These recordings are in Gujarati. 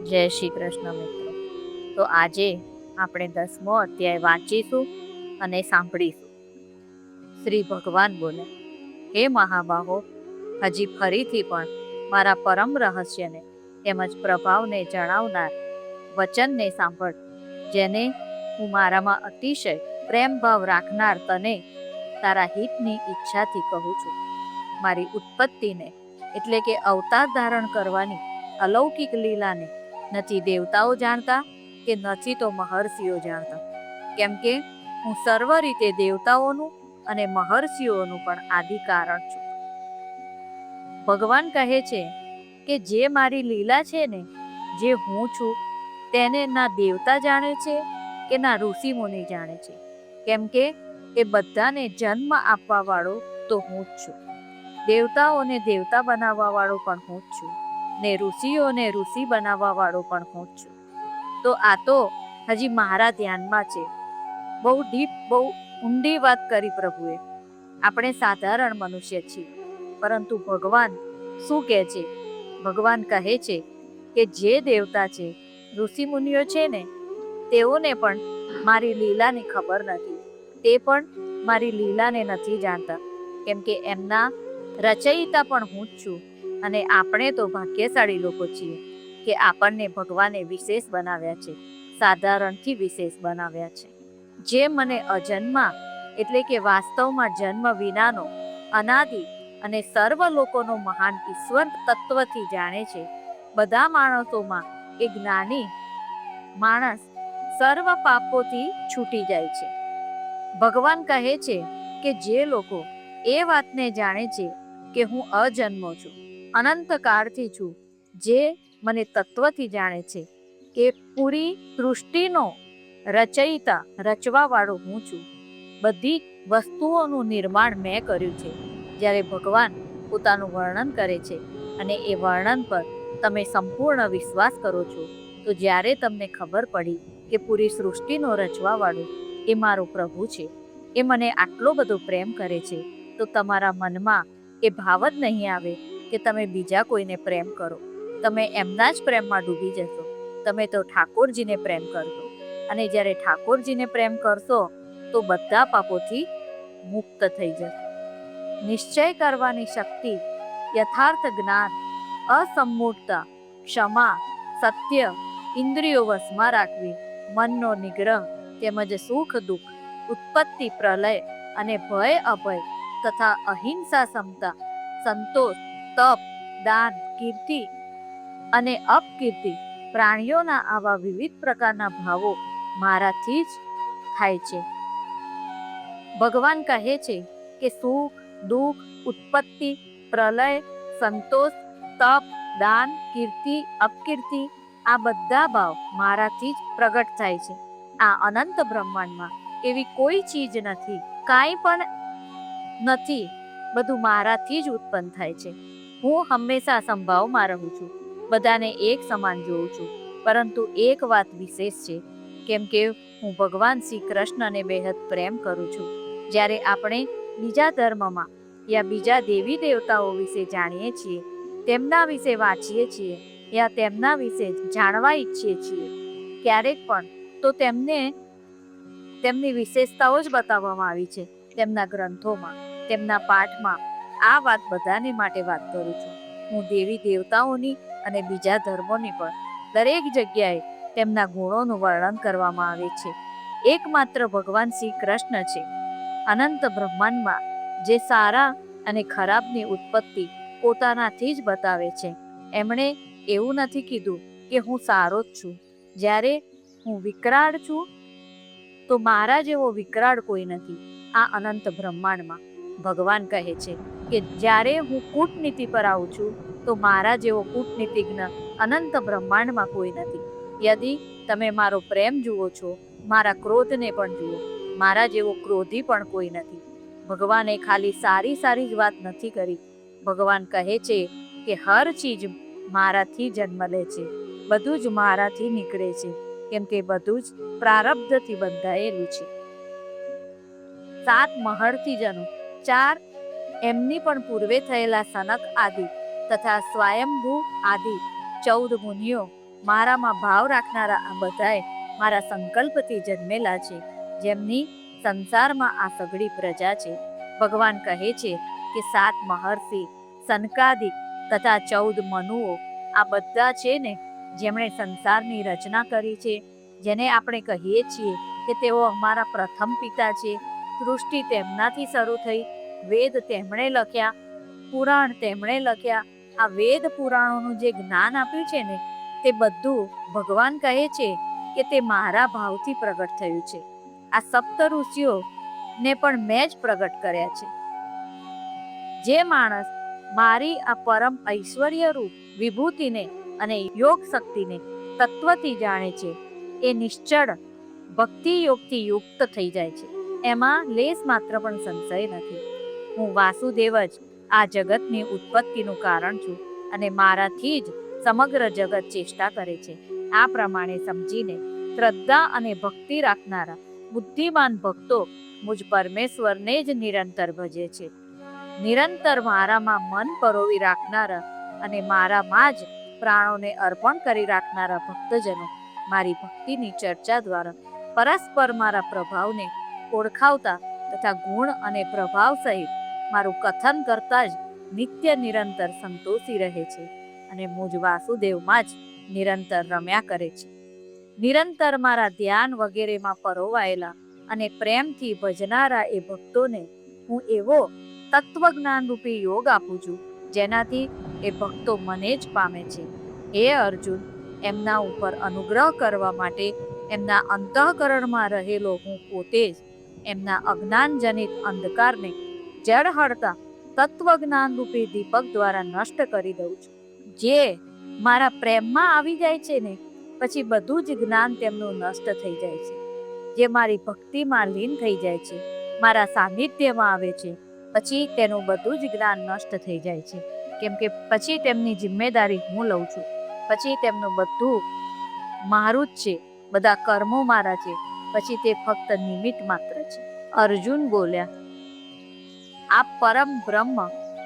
જય શ્રી કૃષ્ણ મિત્રો. તો આજે આપણે 10મો અધ્યાય વાંચીશું અને સાંભળીશું. શ્રી ભગવાન બોલે, હે મહાબાહો, હજી ફરીથી પણ મારા પરમ રહસ્યને તેમજ પ્રભાવને જણાવનાર વચનને સાંભળ, જેને હું મારામાં અતિશય પ્રેમભાવ રાખનાર તને તારા હિતની ઈચ્છાથી કહું છું. મારી ઉત્પત્તિને એટલે કે અવતાર ધારણ કરવાની અલૌકિક લીલાને નથી દેવતાઓ જાણતા કે નથી તો મહર્ષિઓ જાણતા, કેમ કે હું સર્વ રીતે દેવતાઓનું અને મહર્ષિઓનું પણ આદિ કારણ છું. ભગવાન કહે છે કે જે મારી લીલા છે ને, જે હું છું, તેને ના દેવતા જાણે છે કે ના ઋષિ મુનિ જાણે છે, કેમ કે એ બધાને જન્મ આપવા વાળો તો હું જ છું. દેવતાઓને દેવતા બનાવવા વાળો પણ હું જ છું, ને ઋષિઓને ઋષિ બનાવવા વાળો પણ હું જ છું. તો આ તો હજી મારા ધ્યાનમાં છે. બહુ ડીપ, બહુ ઊંડી વાત કરી પ્રભુએ. આપણે સાધારણ મનુષ્ય છીએ, પરંતુ ભગવાન શું કહે છે? ભગવાન કહે છે કે જે દેવતા છે, ઋષિ મુનિઓ છે ને, તેઓને પણ મારી લીલાની ખબર નથી. તે પણ મારી લીલાને નથી જાણતા, કેમ કે એમના રચયિતા પણ હું જ છું. અને આપણે તો ભાગ્યશાળી લોકો છીએ કે આપણને ભગવાને વિશેષ બનાવ્યા છે, સાધારણથી વિશેષ બનાવ્યા છે. જે મને અજન્મા એટલે કે વાસ્તવમાં જન્મ વિનાનો અનાદિ અને સર્વ લોકોનો મહાન ઈશ્વર તત્વથી જાણે છે. બધા માણસોમાં એ જ્ઞાની માણસ સર્વ પાપોથી છૂટી જાય છે. ભગવાન કહે છે કે જે લોકો એ વાતને જાણે છે કે હું અજન્મો છું, અનંત કાળથી છું, જે મને તત્વથી જાણે છે કે પૂરી સૃષ્ટિનો રચયિતા, રચવા વાળો હું છું. બધી વસ્તુઓનું નિર્માણ મેં કર્યું છે. જ્યારે ભગવાન પોતાનું વર્ણન કરે છે અને એ વર્ણન પર તમે સંપૂર્ણ વિશ્વાસ કરો છો, તો જ્યારે તમને ખબર પડી કે પૂરી સૃષ્ટિનો રચવા વાળો એ મારો પ્રભુ છે, એ મને આટલો બધો પ્રેમ કરે છે, તો તમારા મનમાં એ ભાવ જ નહીં આવે કે તમે બીજા કોઈને પ્રેમ કરો. તમે એમના જ પ્રેમમાં ડૂબી જશો. તમે તો ઠાકોરજીને પ્રેમ કરશો, અને જ્યારે ઠાકોરજીને પ્રેમ કરશો તો બધા પાપોથી મુક્ત થઈ જશો. નિશ્ચય કરવાની શક્તિ, યથાર્થ જ્ઞાન, અસમ્મૂઢતા, ક્ષમા, સત્ય, ઇન્દ્રિયો વશમાં રાખવી, મનનો નિગ્રહ, તેમજ સુખ દુઃખ, ઉત્પત્તિ પ્રલય અને ભય અભય તથા અહિંસા, સમતા, સંતોષ, તપ, દાન, કીર્તિ અને અપકીર્તિ, પ્રાણીઓના આવા વિવિધ પ્રકારના ભાવો મારાથી જ થાય છે. ભગવાન કહે છે કે સુખ, દુઃખ, ઉત્પત્તિ, પ્રલય, સંતોષ, તપ, દાન, કીર્તિ, અપકીર્તિ, આ બધા ભાવ મારાથી જ પ્રગટ થાય છે. આ અનંત બ્રહ્માંડમાં એવી કોઈ ચીજ નથી, કાંઈ પણ નથી, બધું મારાથી જ ઉત્પન્ન થાય છે. હું હંમેશા સંભાવમાં રહું છું, બધાને એક સમાન જોઉં છું, પરંતુ એક વાત વિશેષ છે, કેમ કે હું ભગવાન શ્રી કૃષ્ણને બેહદ પ્રેમ કરું છું. જ્યારે આપણે બીજા ધર્મમાં યા બીજા દેવી દેવતાઓ વિશે જાણીએ છીએ, તેમના વિશે વાંચીએ છીએ, યા તેમના વિશે જાણવા ઈચ્છીએ છીએ, ક્યારેક પણ તો તેમની વિશેષતાઓ જ બતાવવામાં આવી છે તેમના ગ્રંથોમાં, તેમના પાઠમાં. આ વાત બધાને માટે વાત કરું છું. હું દેવી દેવતાઓની અને બીજા ધર્મોની પણ દરેક જગ્યાએ તેમના ગુણોનું વર્ણન કરવામાં આવે છે. એકમાત્ર ભગવાન શ્રી કૃષ્ણ છે અનંત બ્રહ્માંડમાં જે સારા અને ખરાબની ઉત્પત્તિ પોતાનાથી જ બતાવે છે. એમણે એવું નથી કીધું કે હું સારો જ છું. જ્યારે હું વિકરાળ છું, તો મારા જેવો વિકરાળ કોઈ નથી આ અનંત બ્રહ્માંડમાં. ભગવાન કહે છે કે જ્યારે હું કૂટનીતિ પર આવું છું, તો મારા જેવો કૂટનીતિજ્ઞ અનંત બ્રહ્માંડમાં કોઈ નથી. યદિ તમે મારો પ્રેમ જુઓ છો, મારા ક્રોધને પણ જુઓ, મારા જેવો ક્રોધી પણ કોઈ નથી. ભગવાને ખાલી સારી સારી જ વાત નથી કરી. ભગવાન કહે છે કે હર ચીજ મારાથી જન્મ લે છે, બધું જ મારાથી નીકળે છે, કેમ કે બધું જ પ્રારબ્ધથી બંધાયેલું છે. 7 મહર્ષિ જનો, 4 એમની પણ પૂર્વે થયેલા સનક આદિ તથા સ્વયંભૂ આદિ 14 મુનિઓ મારામાં ભાવ રાખનારા આ બધાએ મારા સંકલ્પથી જન્મેલા છે, જેમની સંસારમાં આ સઘળી પ્રજા છે. ભગવાન કહે છે કે 7 મહર્ષિ, સનકાદિક તથા 14 મનુઓ આ બધા છે ને જેમણે સંસારની રચના કરી છે, જેને આપણે કહીએ છીએ કે તેઓ અમારા પ્રથમ પિતા છે. સૃષ્ટિ તેમનાથી શરૂ થઈ, વેદ તેમણે લખ્યા, પુરાણ તેમણે લખ્યા. આ વેદ પુરાણોનું જે જ્ઞાન આપ્યું છે ને તે બધું ભગવાન કહે છે કે તે મારા ભાવથી પ્રગટ થયું છે. આ સપ્ત ઋષિઓને પણ મેં જ પ્રગટ કર્યા છે. જે માણસ મારી આ પરમ ઐશ્વર્ય રૂપ વિભૂતિને અને યોગ શક્તિને તત્વથી જાણે છે એ નિશ્ચળ ભક્તિ યોગથી યુક્ત થઈ જાય છે. એમાં લેશ માત્ર પણ સંશય નથી. હું વાસુદેવ જ આ જગતની ઉત્પત્તિનું કારણ છું અને મારાથી જ સમગ્ર જગત ચેષ્ટા કરે છે. આ પ્રમાણે સમજીને શ્રદ્ધા અને ભક્તિ રાખનારા બુદ્ધિમાન ભક્તો મુજ પરમેશ્વરને જ નિરંતર ભજે છે. નિરંતર મારામાં મન પરોવી રાખનારા અને મારામાં જ પ્રાણોને અર્પણ કરી રાખનારા ભક્તજનો મારી ભક્તિની ચર્ચા દ્વારા પરસ્પર મારા પ્રભાવને ઓળખાવતા તથા ગુણ અને પ્રભાવ સહિત મારું કથન કરતા જ નિત્ય નિરંતર સંતોષી રહે છે અને મુજ વાસુદેવમાં જ નિરંતર રમ્યા કરે છે. નિરંતર મારા ધ્યાન વગેરેમાં પરોવાયેલા અને પ્રેમથી ભજનારા એ ભક્તોને હું એવો તત્વજ્ઞાન રૂપી યોગ આપું છું જેનાથી એ ભક્તો મને જ પામે છે. હે અર્જુન, એમના ઉપર અનુગ્રહ કરવા માટે એમના અંતઃકરણમાં રહેલો હું પોતે જ એમના અજ્ઞાનજનિત અંધકારને જળહળતા તત્વજ્ઞાન રૂપી દીપક દ્વારા નષ્ટ કરી દઉં છું. જે મારા પ્રેમમાં આવી જાય છે ને પછી બધું જ જ્ઞાન તેમનું નષ્ટ થઈ જાય છે. જે મારી ભક્તિમાં લીન થઈ જાય છે, મારા સાનિધ્યમાં આવે છે, પછી તેનું બધું જ જ્ઞાન નષ્ટ થઈ જાય છે. કેમ કે પછી તેમની જિમ્મેદારી હું લઉં છું. પછી તેમનું બધું મારું જ છે, બધા કર્મો મારા છે. પછી તે ફક્ત નિમિત્ત માત્ર છે. અર્જુન બોલ્યા, આપ પરમ બ્રહ્મ,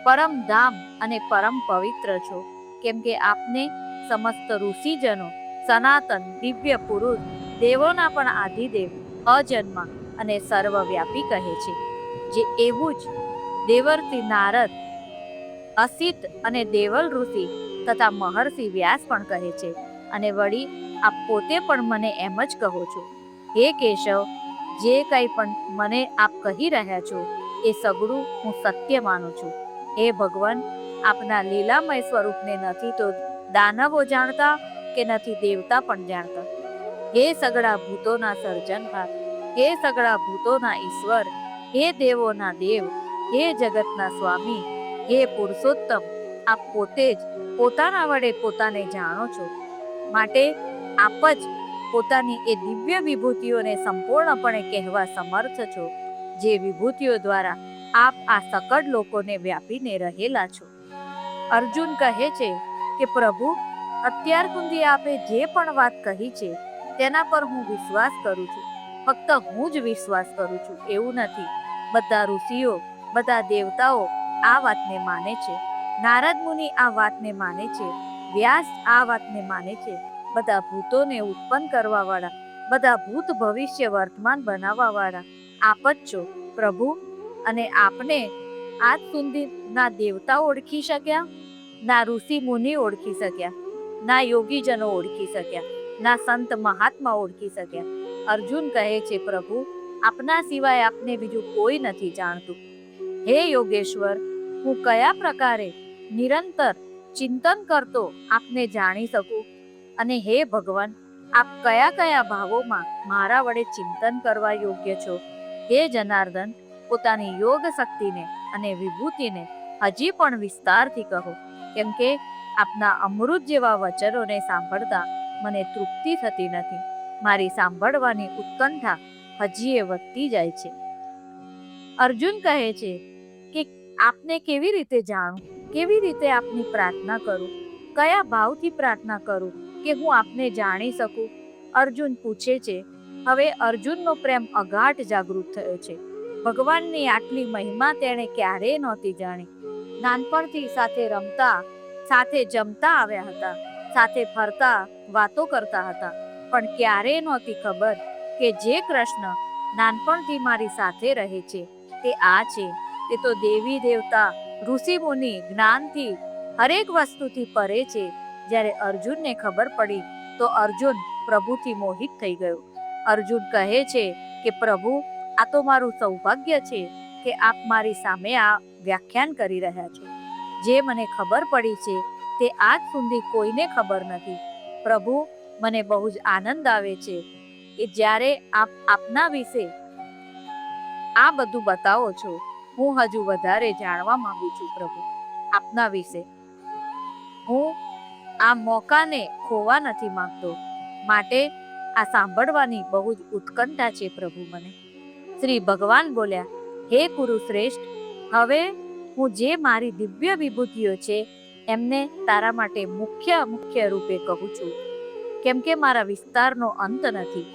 પરમ ધામ અને પરમ પવિત્ર છો. કેમ કે આપને સમસ્ત ઋષિજનો સનાતન દિવ્ય પુરુષ, દેવોના પણ આદિદેવ, અજન્મા અને સર્વવ્યાપી કહે છે. જે એવું જ દેવર્ષિ નારદ, અસિત અને દેવલ ઋષિ તથા મહર્ષિ વ્યાસ પણ કહે છે. અને વળી આપ પોતે પણ મને એમ જ કહો છો. હે કેશવ, જે કંઈ પણ મને આપ કહી રહ્યા છો એ સગળું હું સત્ય માનું છું. હે ભગવાન, આપના લીલામય સ્વરૂપને નથી તો દાનવો જાણતા કે નથી દેવતા પણ જાણતા. હે સગળા ભૂતોના સર્જનહાર, હે સગળા ભૂતોના ઈશ્વર, હે દેવોના દેવ, હે જગતના સ્વામી, હે પુરુષોત્તમ, આપ પોતે જ પોતાના વડે પોતાને જાણો છો. માટે આપ જ પોતાની એ દિવ્ય વિભૂતિઓને સંપૂર્ણપણે કહેવા સમર્થ છો, જે વિભૂતિઓ દ્વારા આપ આ સકળ લોકોને વ્યાપીને રહેલા છો. અર્જુન કહે છે કે પ્રભુ, અત્યાર સુધી આપે જે પણ વાત કહી છે તેના પર હું વિશ્વાસ કરું છું. ફક્ત હું જ વિશ્વાસ કરું છું એવું નથી. બધા ઋષિઓ, બધા દેવતાઓ આ વાતને માને છે. નારદ મુનિ આ વાતને માને છે. વ્યાસ આ વાતને માને છે. બધા ભૂતોને ઉત્પન્ન કરવા વાળા, બધા ભૂત ભવિષ્ય વર્તમાન બનાવવા વાળા આપ જ છો પ્રભુ. અને આપને આજ સુધી ના દેવતાઓ ઓળખી શક્યા, ના ઋષિ મુનિ ઓળખી શક્યા, ના યોગીજનો ઓળખી શક્યા, ના સંત મહાત્મા ઓળખી શક્યા. અર્જુન કહે છે પ્રભુ, આપના સિવાય આપને બીજું કોઈ નથી જાણતું. હે યોગેશ્વર, હું કયા પ્રકારે નિરંતર ચિંતન કરતો આપને જાણી શકું? અને હે ભગવાન, આપ કયા કયા ભાવોમાં મારા વડે ચિંતન કરવા યોગ્ય છો? હે જનાર્દન, પોતાની યોગ શક્તિને અને વિભૂતિને હજી પણ વિસ્તારથી કહો. કેમ કે આપના અમૃત જેવા વચનોને સાંભળતા મને તૃપ્તિ થતી નથી. મારી સાંભળવાની ઉત્કંઠા હજી એ વધતી જાય છે. અર્જુન કહે છે કે આપને કેવી રીતે જાણું, કેવી રીતે આપની પ્રાર્થના કરું, કયા ભાવથી પ્રાર્થના કરું કે હું આપને જાણી શકું? અર્જુન પૂછે છે. હવે અર્જુનનો પ્રેમ અગાઢ જાગૃત થયો છે. ભગવાનની આટલી મહિમા તેણે ક્યારેય નહોતી જાણી. નાનપણથી સાથે રમતા, સાથે જમતા આવ્યા હતા. સાથે ફરતા વાતો કરતા હતા, પણ ક્યારેય નહોતી ખબર કે જે કૃષ્ણ નાનપણથી મારી સાથે રહે છે તે આ છે. તે તો દેવી દેવતા ઋષિ મુનિ જ્ઞાનથી હરેક વસ્તુથી પરે છે. જ્યારે અર્જુનને ખબર પડી તો અર્જુન પ્રભુથી મોહિત થઈ ગયો. અર્જુન કહે છે કે પ્રભુ, આ તો મારું સૌભાગ્ય છે કે આપ મારી સામે આ વ્યાખ્યાન કરી રહ્યા છો. જે મને ખબર પડી છે તે આજ સુધી કોઈને ખબર નથી. પ્રભુ, મને બહુ જ આનંદ આવે છે કે જ્યારે આપ આપના વિશે આ બધું બતાવો છો. હું હજુ વધારે જાણવા માંગુ છું પ્રભુ આપના વિશે. હું આ મોકાને ખોવા નથી માંગતો, માટે આ સાંભળવાની બહુ જ ઉત્કંઠા છે પ્રભુ મને. શ્રી ભગવાન બોલ્યા, હે કુરુશ્રેષ્ઠ, હવે હું જે મારી દિવ્ય વિભૂતિઓ છે એમને તારા માટે મુખ્ય રૂપે કહું છું, કેમ કે મારા વિસ્તારનો અંત નથી.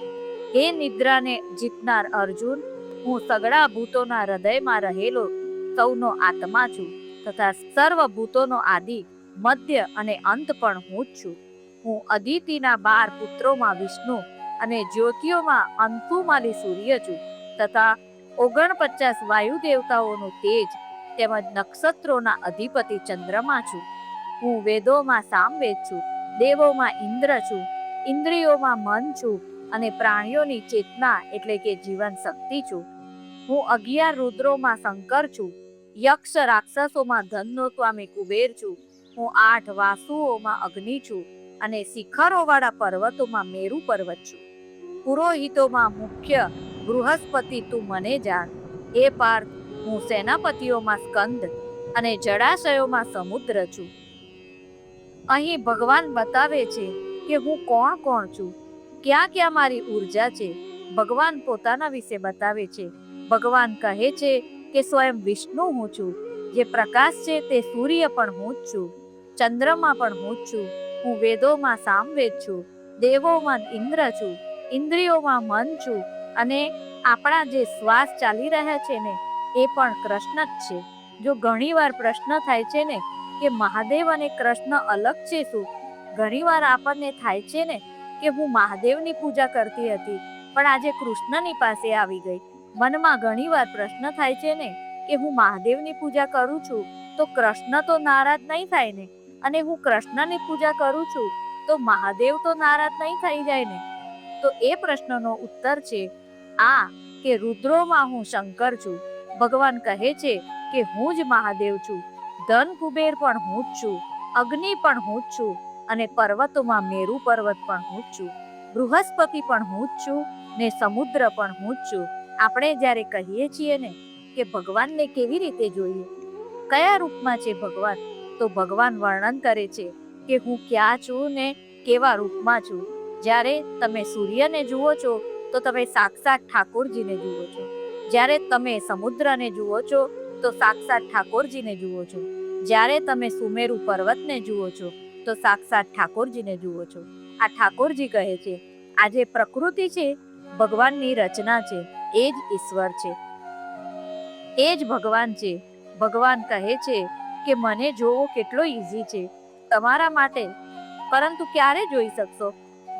હે નિદ્રાને જીતનાર અર્જુન, હું સગળા ભૂતોના હૃદયમાં રહેલો સૌનો આત્મા છું, તથા સર્વ ભૂતોનો આદિ, મધ્ય અને અંત પણ હું જ છું. હું અદિતિના 12 પુત્રોમાં વિષ્ણુ અને જ્યોતિઓમાં અંશુમાલી સૂર્ય છું, તથા 49 વાયુ દેવતાઓનું તેજ તેમજ નક્ષત્રોના અધિપતિ ચંદ્રમા છું. હું વેદોમાં સામવેદ છું, દેવોમાં ઇન્દ્ર છું, ઇન્દ્રિયોમાં મન છું અને પ્રાણીઓની ચેતના એટલે કે જીવન શક્તિ છું. હું 11 રુદ્રોમાં શંકર છું, યક્ષ રાક્ષસોમાં ધનનો સ્વામી કુબેર છું. હું 8 વાસુઓમાં અગ્નિ છું અને શિખરોવાળા પર્વતોમાં મેરુ પર્વત છું. પુરોહિતોમાં મુખ્ય બૃહસ્પતિ તું મને જાણ. હે પાર્થ, હું સેનાપતિઓમાં સ્કંદ અને જળાશયોમાં સમુદ્ર છું. અહીં ભગવાન બતાવે છે કે હું કોણ છું, ક્યાં મારી ઉર્જા છે. ભગવાન પોતાના વિશે બતાવે છે. ભગવાન કહે છે કે સ્વયં વિષ્ણુ હું છું. જે પ્રકાશ છે તે સૂર્ય પણ હું જ છું, ચંદ્રમાં પણ હું જ છું. હું વેદોમાં સામવેદ છું, દેવોમાં ઇન્દ્ર છું, ઇન્દ્રિયોમાં મન છું અને આપણા જે શ્વાસ ચાલી રહ્યા છે ને એ પણ કૃષ્ણ જ છે. જો ઘણીવાર પ્રશ્ન થાય છે ને કે મહાદેવ અને કૃષ્ણ અલગ છે શું? ઘણીવાર આપણને થાય છે ને કે હું મહાદેવની પૂજા કરતી હતી પણ આજે કૃષ્ણની પાસે આવી ગઈ. મનમાં ઘણીવાર પ્રશ્ન થાય છે ને કે હું મહાદેવની પૂજા કરું છું તો કૃષ્ણ તો નારાજ નહીં થાય ને, અને હું કૃષ્ણની પૂજા કરું છું તો મહાદેવ તો નારાજ નહીં થઈ જાય ને. તો એ પ્રશ્નનો ઉત્તર છે આ કે રુદ્રોમાં હું શંકર છું. ભગવાન કહે છે કે હું જ મહાદેવ છું. ધન કુબેર પણ હું જ છું, અગ્નિ પણ હું જ છું અને પર્વતોમાં મેરુ પર્વત પણ હું જ છું. બૃહસ્પતિ પણ હું જ છું ને સમુદ્ર પણ હું જ છું. આપણે જ્યારે કહીએ છીએ ને કે ભગવાનને કેવી રીતે જોઈએ, કયા રૂપમાં છે ભગવાન, તો ભગવાન વર્ણન કરે છે કે હું ક્યાં છું ને કેવા રૂપમાં છું. જ્યારે તમે સૂર્યને જુઓ છો તો તમે સાક્ષાત ઠાકોરજીને જુઓ છો. જ્યારે તમે સમુદ્રને જુઓ છો તો સાક્ષાત ઠાકોરજીને જુઓ છો. જ્યારે તમે સુમેરુ પર્વતને જુઓ છો તો સાક્ષાત ઠાકોરજીને જુઓ છો. આ ઠાકોરજી કહે છે આ જે પ્રકૃતિ છે ભગવાનની રચના છે, એ જ ઈશ્વર છે, એ જ ભગવાન છે. ભગવાન કહે છે કે મને જોવો કેટલો ઈઝી છે તમારા માટે, પરંતુ ક્યારે જોઈ શકશો?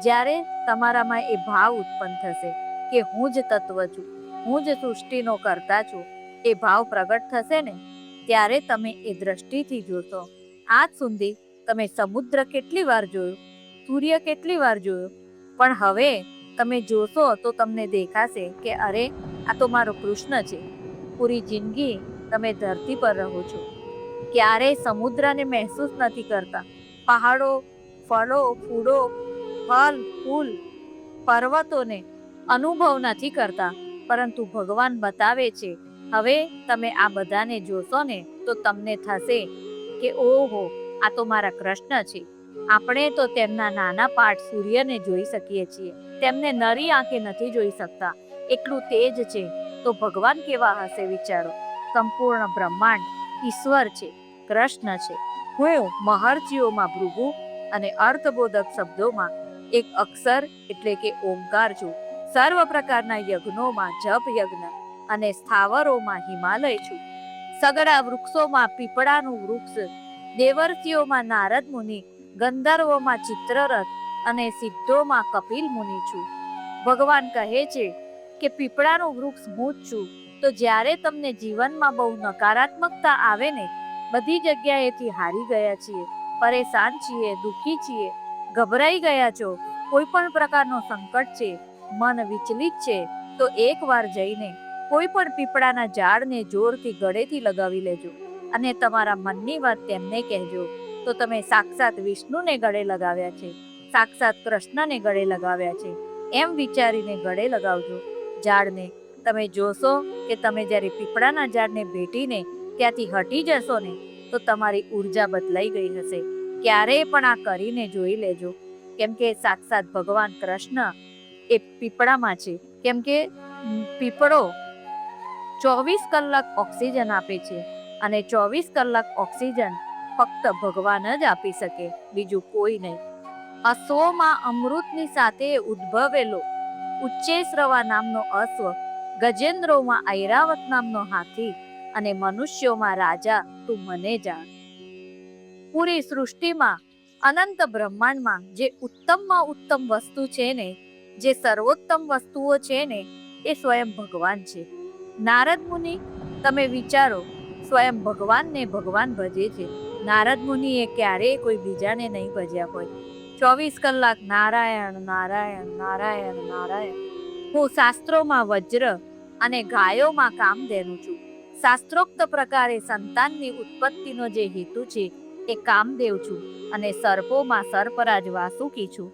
જ્યારે તમારામાં એ ભાવ ઉત્પન્ન થશે કે હું જ તત્વ છું, હું જ સૃષ્ટિનો કર્તા છું. એ ભાવ પ્રગટ થશે ને ત્યારે તમે એ દ્રષ્ટિથી જોશો. આજ સુધી તમે સમુદ્ર કેટલી વાર જોયો, સૂર્ય કેટલી વાર જોયો, પણ હવે તમે જોશો તો તમને દેખાશે કે અરે આ તો મારો કૃષ્ણ છે. પૂરી જિંદગી તમે ધરતી પર રહો છો, ક્યારેય સમુદ્રને મહેસૂસ નથી કરતા. પહાડો, ફળો, ફૂલો, ફલ, ફૂલ, પર્વતોને અનુભવ નથી કરતા, પરંતુ ભગવાન બતાવે છે હવે તમે આ બધાને જોશો ને તો તમને થશે કે ઓહો આ તો મારા કૃષ્ણ છે. આપણે તો તેમના નાના પાર્ટ સૂર્યને જોઈ શકીએ છીએ, તેમને નરી આંખે નથી જોઈ શકતા, એટલું તેજ છે. તો ભગવાન કેવા હશે વિચારો. સંપૂર્ણ બ્રહ્માંડ ઈશ્વર છે, કૃષ્ણ છે. હું મહર્ષિઓમાં ભૃગુ અને અર્થબોધક શબ્દોમાં એક અક્ષર એટલે કે ઓમકાર છું. સર્વ પ્રકારના યજ્ઞોમાં જપ યજ્ઞ અને સ્થાવરોમાં હિમાલય છું. સગળા વૃક્ષોમાં પીપળાનું વૃક્ષ, દેવર્ષિઓમાં નારદ મુનિ, ગંધર્વોમાં ચિત્રરથ અને સિદ્ધોમાં કપિલ મુનિ છું. ભગવાન કહે છે કે પીપળાનું વૃક્ષ હું જ છું. તો જ્યારે તમને જીવનમાં બહુ નકારાત્મકતા આવે ને, બધી જગ્યાએથી હારી ગયા છીએ, પરેશાન છીએ, દુઃખી છીએ, ગભરાઈ ગયા છો, કોઈ પણ પ્રકારનો સંકટ છે, મન વિચલિત છે, તો એકવાર જઈને કોઈ પણ પીપળાના ઝાડને જોરથી ગળેથી લગાવી લેજો અને તમારા મનની વાત તેમને કહેજો. તો તમે સાક્ષાત વિષ્ણુને ગળે લગાવ્યા છે, સાક્ષાત કૃષ્ણને ગળે લગાવ્યા છે એમ વિચારીને ગળે લગાવજો ઝાડને. તમે જોશો કે તમે જ્યારે પીપળાના ઝાડને ભેટીને ત્યાંથી હટી જશો ને, તો તમારી ઉર્જા બદલાઈ ગઈ હશે. ક્યારેય પણ આ કરીને જોઈ લેજો. કેમ કે સાક્ષાત ભગવાન કૃષ્ણ એ પીપળામાં છે. કેમ કે પીપળો 24 કલાક ઓક્સિજન આપે છે અને 24 કલાક ઓક્સિજન ફક્ત ભગવાન જ આપી શકે, બીજું કોઈ નહીં. અશ્વમાં અમૃતની સાથે ઉદ્ભવેલો ઉચ્ચૈશ્રવા નામનો અશ્વ, ગજેન્દ્રોમાં ઐરાવત નામનો હાથી અને મનુષ્યોમાં રાજા તું મને જાણ. પૂરી સૃષ્ટિમાં, અનંત બ્રહ્માંડમાં જે ઉત્તમમાં ઉત્તમ વસ્તુ છે ને, જે સર્વોત્તમ વસ્તુઓ છે ને, એ સ્વયં ભગવાન છે. નારદ મુનિ, તમે વિચારો, સ્વયં ભગવાનને ભગવાન ભજે છે. નારદ મુનિએ ક્યારેય કોઈ બીજાને નહીં ભજ્યા હોય. 24 કલાક નારાયણ નારાયણ નારાયણ નારાયણ. હું શાસ્ત્રોમાં વજ્ર અને ગાયોમાં કામધેનુ છું. શાસ્ત્રોક્ત પ્રકારે સંતાનની ઉત્પત્તિનો જે હેતુ છે એ કામદેવ છું અને સર્પોમાં સર્પરાજ વાસુકી છું.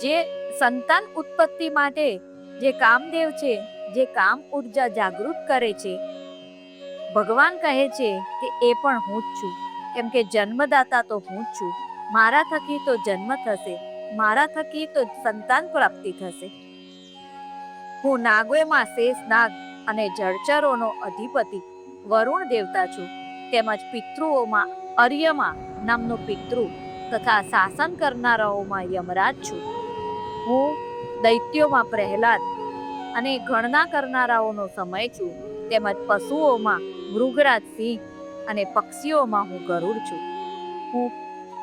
જે સંતાન ઉત્પત્તિ માટે જે કામદેવ છે, જે કામ ઉર્જા જાગૃત કરે છે, ભગવાન કહે છે કે એ પણ હું જ છું. કેમ કે જન્મદાતા તો હું જ છું. મારા થકી તો જન્મ થશે, મારા થકી તો સંતાન પ્રાપ્તિ થશે. હું નાગોમાં શેષ નાગ અને જળચરોનો અધિપતિ વરુણ દેવતા છું. તેમજ પિતૃઓમાં અર્યમા નામનો પિતૃ તથા શાસન કરનારાઓમાં યમરાજ છું. હું દૈત્યોમાં પ્રહલાદ અને ગણના કરનારાઓનો સમય છું. તેમજ પશુઓમાં મૃગરાજ સિંહ અને પક્ષીઓમાં હું ગરુડ છું. હું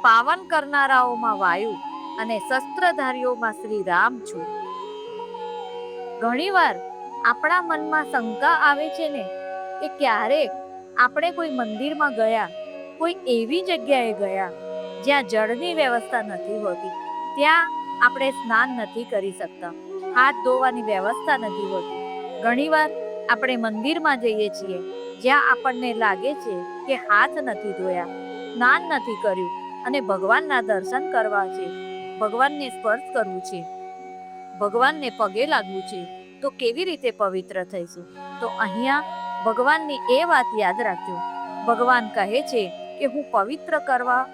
પાવન કરનારાઓમાં વાયુ અને શસ્ત્રધારીઓમાં શ્રી રામ છું. ઘણીવાર આપણા મનમાં શંકા આવે છે ને કે ક્યારેક આપણે કોઈ મંદિરમાં ગયા, કોઈ એવી જગ્યાએ ગયા જ્યાં જળની વ્યવસ્થા નથી હોતી, ત્યાં આપણે સ્નાન નથી કરી શકતા, હાથ ધોવાની વ્યવસ્થા નથી હોતી. ઘણીવાર આપણે મંદિરમાં જઈએ છીએ જ્યાં આપણને લાગે છે કે હાથ નથી ધોયા, સ્નાન નથી કર્યું અને ભગવાનના દર્શન કરવા છે, ભગવાનને સ્પર્શ કરવું છે, ભગવાનને પગે લાગવું છે, તો કેવી રીતે પવિત્ર થઈશું? તો અહીંયા ભગવાનની એ વાત યાદ રાખજો. ભગવાન કહે છે કે હું પવિત્ર કરવા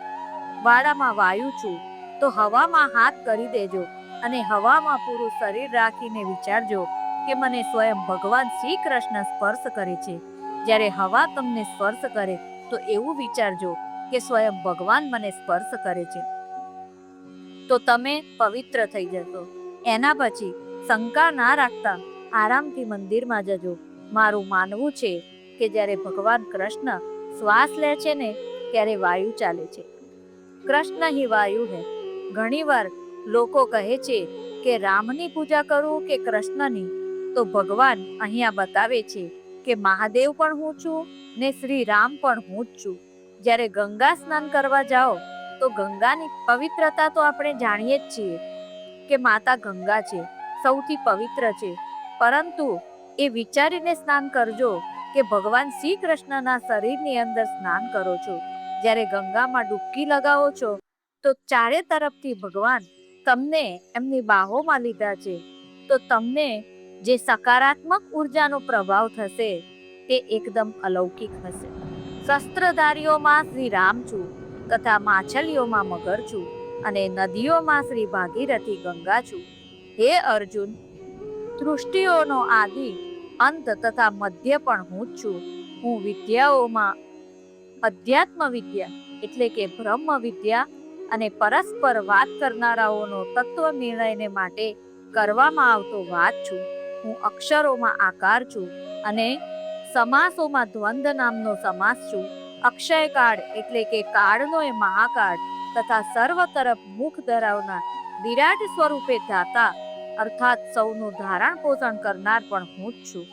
વાળામાં વાયુ છું. તો હવામાં હાથ કરી દેજો અને હવામાં પૂરું શરીર રાખીને વિચારજો કે મને સ્વયં ભગવાન શ્રી કૃષ્ણ સ્પર્શ કરે છે. જ્યારે હવા તમને સ્પર્શ કરે તો એવું વિચારજો કે સ્વયં ભગવાન મને સ્પર્શ કરે છે. તો તમે પવિત્ર થઈ જશો. એના પછી શંકા ના રાખતા આરામથી મંદિરમાં જજો. મારું માનવું છે કે જ્યારે ભગવાન કૃષ્ણ શ્વાસ લે છે ને, ત્યારે વાયુ ચાલે છે. કૃષ્ણ હી વાયુ હૈ. ઘણીવાર લોકો કહે છે કે રામની પૂજા કરું કે કૃષ્ણની, તો ભગવાન અહીંયા બતાવે છે કે મહાદેવ પણ હું છું ને શ્રી રામ પણ હું જ છું. જ્યારે ગંગા સ્નાન કરવા જાઓ તો ગંગાની પવિત્રતા તો આપણે જાણીએ જ છીએ કે માતા ગંગા છે, સૌથી પવિત્ર છે. પરંતુ એ વિચારીને સ્નાન કરજો કે ભગવાન શ્રી કૃષ્ણના શરીરની અંદર સ્નાન કરો છો. જ્યારે ગંગામાં ડૂબકી લગાવો છો તો ચારે તરફથી ભગવાન તમને એમની બાહોમાં લીધા છે. તો તમને જે સકારાત્મક ઉર્જાનો પ્રભાવ થશે તે એકદમ અલૌકિક હશે. શસ્ત્રધારીઓમાં શ્રી રામ છું તથા માછલીઓમાં મગર છું અને નદીઓમાં શ્રી ભાગીરથી ગંગા છું. હે અર્જુન, સૃષ્ટિઓનો આદિ અંત તથા મધ્ય પણ હું જ છું. હું વિદ્યાઓમાં અધ્યાત્મ વિદ્યા એટલે કે બ્રહ્મ વિદ્યા અને પરસ્પર વાત કરનારાઓનો તત્વ નિર્ણયને માટે કરવામાં આવતો વાત છું. હું અક્ષરોમાં આકાર છું અને સમાસોમાં દ્વંદ્વ નામનો સમાસ છું. અક્ષય કાળ એટલે કે કાળનો એ મહાકાળ તથા સર્વ તરફ મુખ ધરાવનાર વિરાટ સ્વરૂપે ધાતા અર્થાત સૌનું ધારણ પોષણ કરનાર પણ હું જ છું.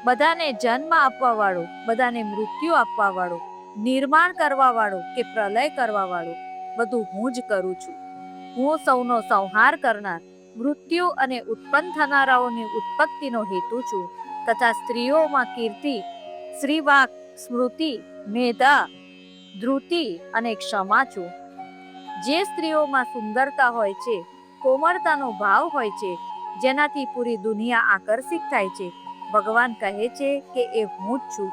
બધાને જન્મ આપવા વાળો, બધાને મૃત્યુ આપવા વાળો, નિર્માણ કરવા વાળો કે પ્રલય કરવા વાળો બધું હું જ કરું છું. હું સૌનો સંહાર કરનાર, મૃત્યુ અને ઉત્પન્ન થનારાઓની ઉત્પત્તિનો હેતુ છું તથા સ્ત્રીઓમાં કીર્તિ, શ્રીવાક, સ્મૃતિ, મેધા, ધૃતિ અને ક્ષમા છું. જે સ્ત્રીઓમાં સુંદરતા હોય છે, કોમળતાનો ભાવ હોય છે, જેનાથી પૂરી દુનિયા આકર્ષિત થાય છે, ભગવાન કહે છે કે એ હું જ છું.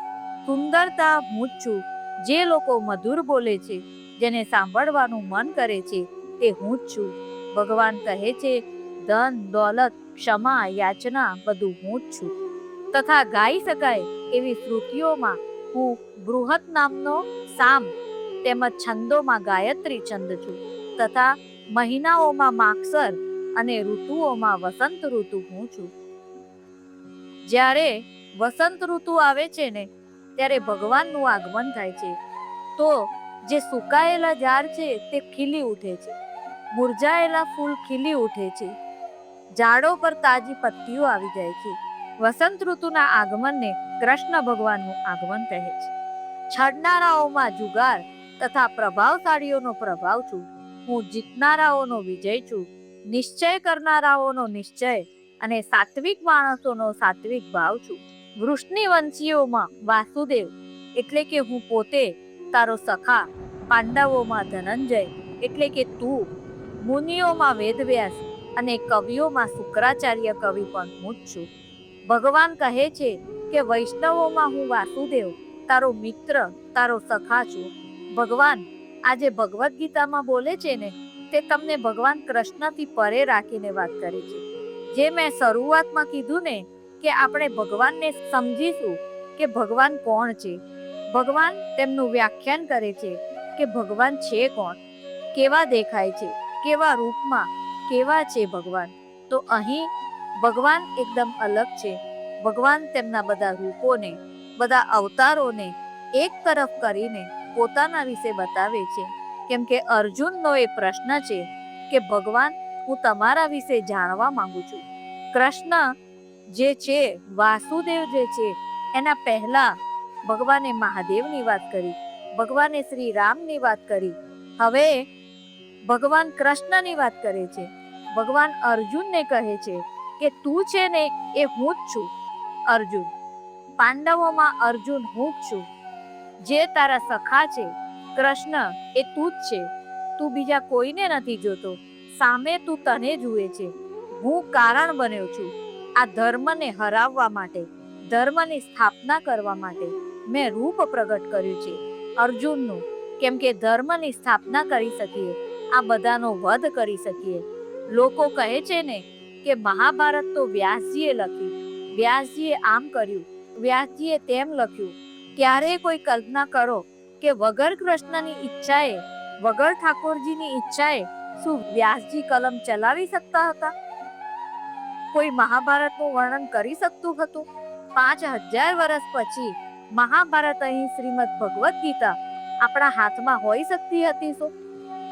સુંદરતા હું જ છું. જે લોકો મધુર બોલે છે, જેને સાંભળવાનું મન કરે છે, તે હું જ છું. ભગવાન કહે છે ધન, દોલત, ક્ષમા, યાચના બધું હું જ છું. તથા ગાઈ શકાય એવી શ્રુતિઓમાં હું બૃહત નામનો સામ તેમજ છંદોમાં ગાયત્રી છંદ છું. તથા મહિનાઓમાં માગસર અને ઋતુઓમાં વસંત ઋતુ હું છું. જ્યારે વસંત ઋતુ આવે છે ને ત્યારે ભગવાનનું આગમન થાય છે. તો જે સુકાયેલા ઝાડ છે તે ખીલી ઉઠે છે, મુરઝાયેલા ફૂલ ખીલી ઉઠે છે, ઝાડો પર તાજી પત્તીઓ આવી જાય છે. વસંત ઋતુના આગમનને કૃષ્ણ ભગવાનનું આગમન કહે છે. છડનારાઓમાં જુગાર તથા પ્રભાવશાળીઓનો પ્રભાવ છું. હું જીતનારાઓનો વિજય છું, નિશ્ચય કરનારાઓનો નિશ્ચય અને સાત્વિક માણસોનો સાત્વિક ભાવ છું. વૃષ્ણિવંશીઓમાં વાસુદેવ એટલે કે હું પોતે તારો સખા, પાંડવોમાં ધનંજય એટલે કે તું, મુનિઓમાં વેદવ્યાસ અને કવિઓમાં શુક્રાચાર્ય કવિ પણ હું જ છું. ભગવાન કહે છે કે વૈષ્ણવોમાં હું વાસુદેવ તારો મિત્ર, તારો સખા છું. ભગવાન આજે ભગવદ્ ગીતામાં બોલે છે ને તે તમને ભગવાન કૃષ્ણથી પરે રાખીને વાત કરે છે. જે મેં શરૂઆતમાં કીધું ને કે આપણે ભગવાનને સમજીશું કે ભગવાન કોણ છે. ભગવાન તેમનું વ્યાખ્યાન કરે છે કે ભગવાન છે કોણ, કેવા દેખાય છે, કેવા રૂપમાં, કેવા છે ભગવાન. તો અહીં ભગવાન એકદમ અલગ છે. ભગવાન તેમના બધા રૂપોને, બધા અવતારોને એક તરફ કરીને પોતાના વિશે બતાવે છે. કેમ કે અર્જુનનો એ પ્રશ્ન છે કે ભગવાન હું તમારા વિશે જાણવા માંગુ છું. કૃષ્ણ જે છે, વાસુદેવ જે છે, એના પહેલા ભગવાને મહાદેવની વાત કરી, ભગવાને શ્રી રામની વાત કરી, હવે ભગવાન કૃષ્ણની વાત કરે છે. ભગવાન અર્જુનને કહે છે કે તું છે ને એ હું જ છું. અર્જુન, પાંડવોમાં અર્જુન હું જ છું. જે તારા સખા છે કૃષ્ણ એ તું જ છે. તું બીજા કોઈને નથી જોતો, સામે તું તને જુએ છે. હું કારણ બન્યો છું આ ધર્મને હરાવવા માટે, ધર્મની સ્થાપના કરવા માટે મેં રૂપ પ્રગટ કર્યું છે અર્જુનનું. કેમ કે ધર્મની સ્થાપના કરી શકીએ, આ બધાનો વધ કરી શકીએ. લોકો કહે છે ને કે મહાભારત તો વ્યાસજીએ લખ્યું, વ્યાસજીએ આમ કર્યું, વ્યાસજીએ તેમ લખ્યું. ક્યારે કોઈ કલ્પના કરો કે વગર કૃષ્ણની ઈચ્છાએ, વગર ઠાકોરજીની ઈચ્છાએ શું વ્યાસજી કલમ ચલાવી શકતા હતા? કોઈ મહાભારતનું વર્ણન કરી શકતું હતું? 5000 વર્ષ પછી મહાભારત અહીં શ્રીમદ ભગવદ્ ગીતા આપણા હાથમાં હોઈ શકતી હતી શું?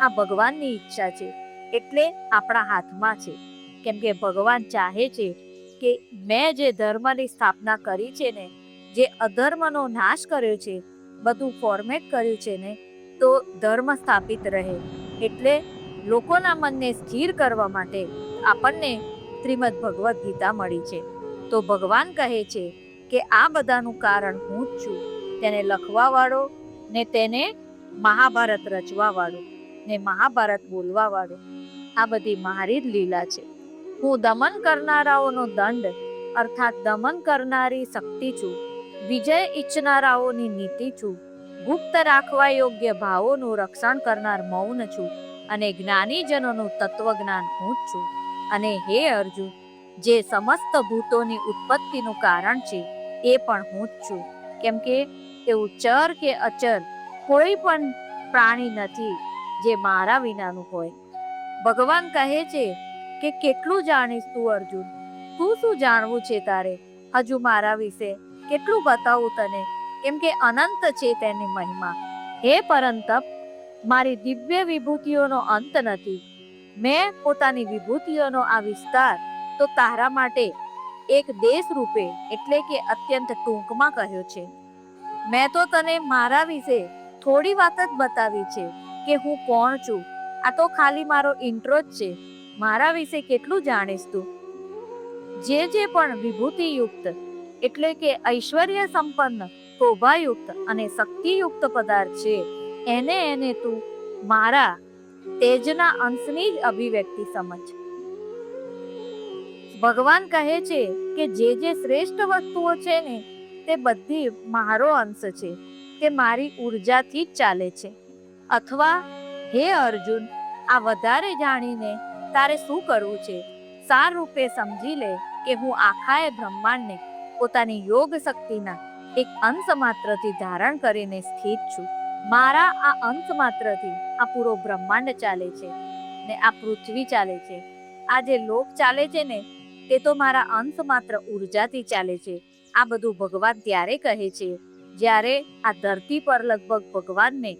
આ ભગવાનની ઈચ્છા છે એટલે આપણા હાથમાં છે. કેમ કે ભગવાન ચાહે છે કે મેં જે ધર્મની સ્થાપના કરી છે ને, જે અધર્મનો નાશ કર્યો છે, બધું ફોર્મેટ કર્યું છે ને, તો ધર્મ સ્થાપિત રહે. એટલે લોકોના મનને સ્થિર કરવા માટે આપણને શ્રીમદ ભગવદ્ ગીતા મળી છે. તો ભગવાન કહે છે કે આ બધાનું કારણ હું જ છું. તેને લખવા વાળો ને તેને મહાભારત રચવા વાળો ને મહાભારત બોલવા વાળો, આ બધી મારી જ લીલા છે. હું દમન કરનારાઓનો દંડ અર્થાત દમન કરનારી શક્તિ છું. વિજય ઈચ્છનારાઓની નીતિ છું. ગુપ્ત રાખવા યોગ્ય ભાવોનું રક્ષણ કરનાર મૌન છું. અને જ્ઞાનીજનોનું તત્વજ્ઞાન હું જ છું. અને હે અર્જુન, જે સમસ્ત ભૂતોની ઉત્પત્તિનું કારણ છે એ પણ હું જ છું. કેમ કે એવું ચર કે અચર કોઈ પણ પ્રાણી નથી જે મારા વિનાનું હોય. ભગવાન કહે છે કે કેટલું જાણીશ તું અર્જુન? તું શું જાણવું છે તારે હજુ મારા વિશે? કેટલું બતાવું તને? કેમ કે અનંત છે તેની મહિમા. હે પરંતપ, મારી દિવ્ય વિભૂતિઓનો અંત નથી. મેં પોતાની વિભૂતિઓનો આ વિસ્તાર તો તારા માટે એક દેશ રૂપે એટલે કે અત્યંત ટૂંકમાં કહ્યો છે. મેં તો તને મારા વિશે થોડી વાત જ બતાવી છે કે હું કોણ છું. આ તો ખાલી મારો ઇન્ટ્રો જ છે. મારા વિશે કેટલું જાણીશ તું? જે પણ વિભૂતિયુક્ત એટલે કે ઐશ્વર્ય સંપન્ન, શોભાયુક્ત અને શક્તિયુક્ત પદાર્થ છે, એને તું મારા તેજના અંશની જ અભિવ્યક્તિ સમજ. ભગવાન કહે છે કે જે શ્રેષ્ઠ વસ્તુઓ છે ને તે બધી મારો અંશ છે, તે મારી ઉર્જાથી જ ચાલે છે. અથવા હે અર્જુન, આ વધારે જાણીને તારે શું કરવું છે? સાર રૂપે સમજી લે કે હું આખાએ બ્રહ્માંડને પોતાની યોગ શક્તિના એક અંશ માત્રથી ધારણ કરીને સ્થિત છું. મારા આ અંશ માત્રથી આ પૂરો બ્રહ્માંડ ચાલે છે ને આ પૃથ્વી ચાલે છે. આ જે લોક ચાલે છે ને તે તો મારા અંશ માત્ર ઉર્જાથી ચાલે છે. આ બધું ભગવાન ત્યારે કહે છે જ્યારે આ ધરતી પર લગભગ ભગવાનને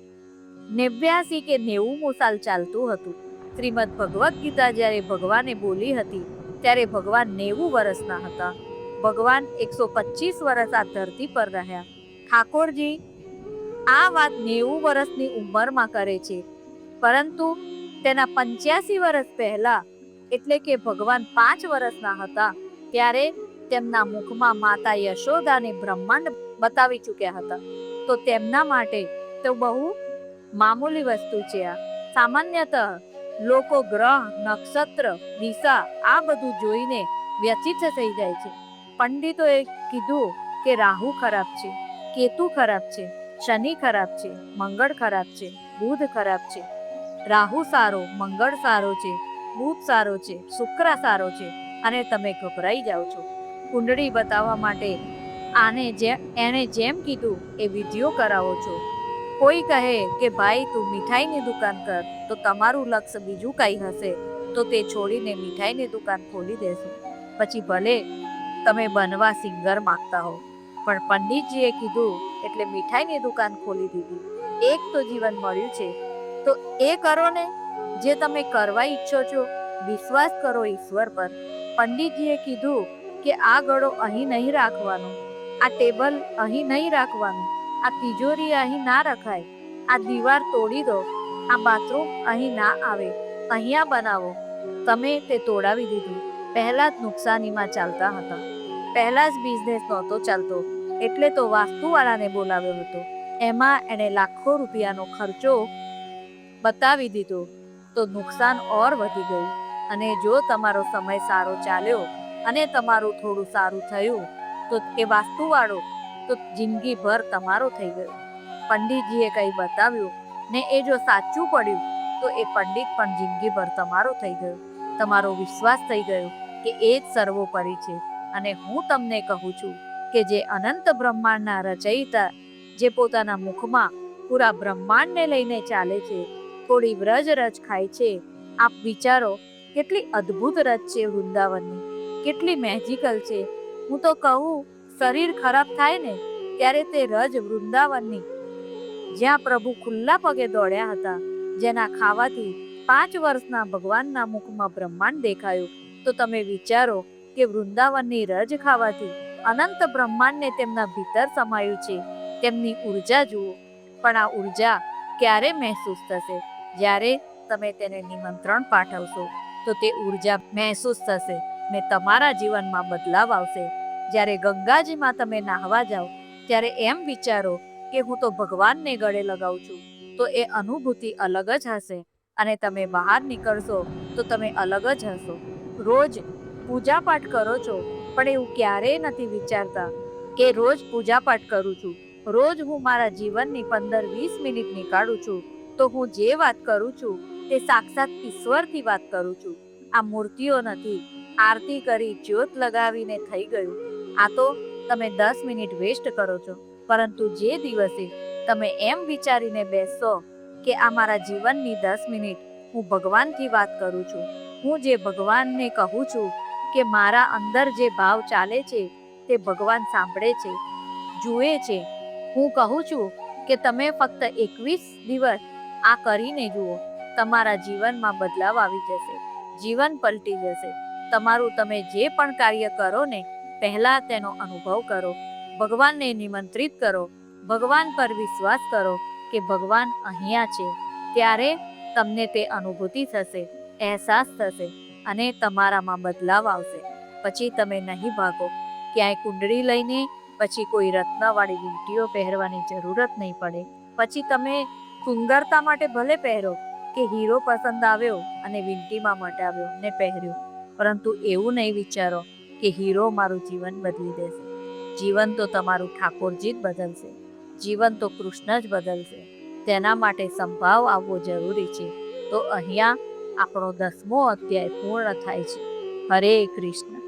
89 કે 90 સાલ ચાલતું હતું. શ્રીમદ ભગવદ્ ગીતા જ્યારે ભગવાને બોલી હતી ત્યારે ભગવાન 90 વર્ષના હતા. ભગવાન 125 વર્ષ આ ધરતી પર રહ્યા. ઠાકોરજી આ વાત 90 વર્ષની ઉંમરમાં કરે છે, પરંતુ તેના 85 વર્ષ પહેલા એટલે કે ભગવાન 5 વર્ષના હતા ત્યારે તેમના મુખમાં માતા યશોદાને બ્રહ્માંડ બતાવી ચૂક્યા હતા. તો તેમના માટે તો બહુ મામૂલી વસ્તુ છે. આ સામાન્યતઃ લોકો ગ્રહ, નક્ષત્ર, દિશા આ બધું જોઈને વ્યથિત થઈ જાય છે. પંડિતોએ કીધું કે રાહુ ખરાબ છે, કેતુ ખરાબ છે, શનિ ખરાબ છે, મંગળ ખરાબ છે, બુધ ખરાબ છે. રાહુ સારો, મંગળ સારો છે, બુધ સારો છે, શુક્ર સારો છે અને તમે ગભરાઈ જાઓ છો. કુંડળી બતાવવા માટે એને જેમ કીધું એ વિધિઓ કરાવો છો. કોઈ કહે કે ભાઈ તું મીઠાઈની દુકાન કર, તો તમારું લક્ષ્ય બીજું કંઈ હશે તો તે છોડીને મીઠાઈની દુકાન ખોલી દેશો. પછી ભલે તમે બનવા સિંગર માંગતા હો, પણ પંડિતજીએ કીધું એટલે મીઠાઈની દુકાન ખોલી દીધી. એક તો જીવન મળ્યું છે તો એ કરો ને જે તમે કરવા ઈચ્છો છો. વિશ્વાસ કરો ઈશ્વર પર. પંડિતજીએ કીધું કે આ ગળો અહીં નહીં રાખવાનો, આ ટેબલ અહીં નહીં રાખવાનું, આ તિજોરી અહીં ના રખાય, આ દીવાર તોડી દો, આ બાથરૂમ અહીં ના આવે, અહીંયા બનાવો. તમે તે તોડાવી દીધું. પહેલા જ નુકસાનીમાં ચાલતા હતા, પહેલા જ બિઝનેસ નહોતો ચાલતો, એટલે તો વાસ્તુવાળાને બોલાવ્યો હતો. એમાં એને લાખો રૂપિયાનો ખર્ચો બતાવી દીધો તો નુકસાન ઓર વધી ગયું. અને જો તમારો સમય સારો ચાલ્યો અને તમારું થોડું સારું થયું તો એ વાસ્તુવાળો તો જિંદગીભર તમારો થઈ ગયો. પંડિતજીએ કંઈ બતાવ્યું ને એ જો સાચું પડ્યું તો એ પંડિત પણ જિંદગીભર તમારો થઈ ગયો. તમારો વિશ્વાસ થઈ ગયો કે એ જ સર્વોપરી છે. અને હું તમને કહું છું કે જે અનંત બ્રહ્માંડના રચયિતા, જે પોતાના મુખમાં પૂરા બ્રહ્માંડને લઈને ચાલે છે, થોડી વ્રજ રચ ખાય છે. આપ વિચારો કેટલી અદ્ભુત રચ છે વૃંદાવનની, કેટલી મેજિકલ છે. હું તો કહું શરીર ખરાબ થાય ને ત્યારે તે રજ વૃંદાવનની, જ્યાં પ્રભુ ખુલ્લા પગે દોડ્યા હતા, જેના ખાવાથી 5 વર્ષના ભગવાનના મુખમાં બ્રહ્માંડ દેખાયું. તો તમે વિચારો કે વૃંદાવનની રજ ખાવાથી અનંત બ્રહ્માંડને તેમના ભીતર સમાયું છે. તેમની ઉર્જા જુઓ. પણ આ ઉર્જા ક્યારે મહેસૂસ થશે? જ્યારે તમે તેને નિમંત્રણ પાઠવશો તો તે ઉર્જા મહેસૂસ થશે ને તમારા જીવનમાં બદલાવ આવશે. જ્યારે ગંગાજીમાં તમે નાહવા જાઓ ત્યારે એમ વિચારો કે હું તો ભગવાનને ગળે લગાવું છું, તો એ અનુભૂતિ અલગ જ હશે. અને તમે બહાર નીકળશો તો તમે અલગ જ હશો. રોજ પૂજા પાઠ કરો છો, પણ એવું ક્યારેય નથી વિચારતા કે રોજ પૂજા પાઠ કરું છું, રોજ હું મારા જીવનની 15-20 મિનિટ નીકાળું છું, તો હું જે વાત કરું છું તે સાક્ષાત ઈશ્વરથી વાત કરું છું. આ મૂર્તિઓ નથી. આરતી કરી જ્યોત લગાવીને થઈ ગયું. આ તો તમે 10 મિનિટ વેસ્ટ કરો છો. પરંતુ જે દિવસે તમે એમ વિચારીને બેસશો કે આ મારા જીવનની 10 મિનિટ હું ભગવાનથી વાત કરું છું, હું જે ભગવાનને કહું છું કે મારા અંદર જે ભાવ ચાલે છે તે ભગવાન સાંભળે છે, જુએ છે. હું કહું છું કે તમે ફક્ત 21 દિવસ આ કરીને જુઓ, તમારા જીવનમાં બદલાવ આવી જશે, જીવન પલટી જશે. તમારું તમે જે પણ કાર્ય કરો ને, પહેલા તેનો અનુભવ કરો, ભગવાનને નિમંત્રિત કરો, ભગવાન પર વિશ્વાસ કરો કે ભગવાન અહીંયા છે. ત્યારે તમને તે અનુભૂતિ થશે, અહેસાસ થશે અને તમારામાં બદલાવ આવશે. પછી તમે નહીં ભાગો ક્યાંય કુંડળી લઈને, પછી કોઈ રત્નવાળી વીંટીઓ પહેરવાની જરૂરત નહીં પડે. પછી તમે સુંદરતા માટે ભલે પહેરો કે હીરો પસંદ આવ્યો અને વીંટીમાં મટાવ્યો ને પહેર્યો, પરંતુ એવું નહીં વિચારો કે હીરો મારું જીવન બદલી દેશે. જીવન તો તમારું ઠાકોરજી જ બદલશે, જીવન તો કૃષ્ણ જ બદલશે. તેના માટે સંભાવ આવવો જરૂરી છે. તો અહીંયા આપણો 10મો અધ્યાય પૂર્ણ થાય છે. હરે કૃષ્ણ.